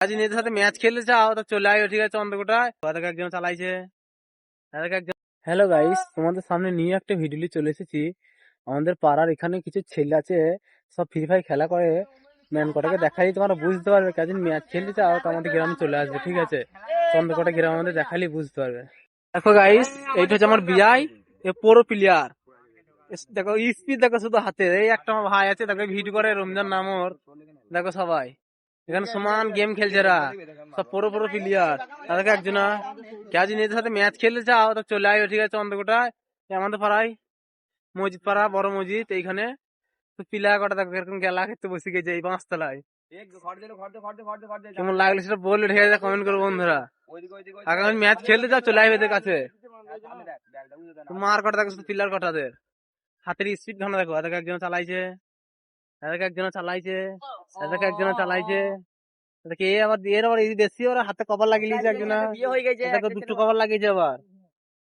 আজ নিজের সাথে ম্যাচ খেলতে চাও তো চলে আয়, ঠিক আছে চন্দ্রকোটায়। তাদেরকে একজন চালাইছে, তাদেরকে একজন। হ্যালো গাইস, তোমাদের সামনে নিয়ে একটা ভিডিও চলে এসেছি। আমাদের পাড়ার এখানে কিছু ছেলে আছে, সব ফ্রি ফায়ার খেলা করে। ম্যান কটাকে দেখাই তোমরা বুঝতে পারবে। কাজে ম্যাচ খেলতে চাও তো আমাদের গ্রামে চলে আসবে, ঠিক আছে? চন্দ্রকোটা গ্রাম আমাদের দেখালি বুঝতে পারবে। দেখো গাইস, এইটা হচ্ছে আমার বিআই, এ পুরো প্লেয়ার। দেখো স্পিড দেখো শুধু হাতে। এই একটা আমার ভাই আছে, তাকে ভিডিও করে, রমজান নামর। দেখো সবাই এখানে সমান গেম খেলছে, সব পুরো পুরো প্লেয়ার। তাদেরকে একজনা কে নিজেদের সাথে ম্যাচ খেলতে চাও তো চলে আয়, ঠিক আছে চন্দ্রকোটায়। আমাদের পাড়ায় মসজিদ পাড়া, বড় মসজিদ এইখানে। তো প্লেয়ার কটা দেখো এরকম গেলা খেতে বসে গেছে এই পাঁচতলায়। কেমন লাগলো সেটা বললো, ঠিক আছে কমেন্ট করবো বন্ধুরা। আগামী ম্যাচ খেলতে চাও চলে আয় এদের কাছে। মার কটা দেখো শুধু প্লেয়ার কটাদের হাতের স্পিড ঘন দেখো। এদেরকে একজন চালাইছে, এদেরকে একজন চালাইছে, এদেরকে একজন চালাইছে। এর আবার এই বেশি ওরা হাতে কভার লাগিয়ে নিয়েছে একজন, দুটো কভার লাগিয়েছে আবার।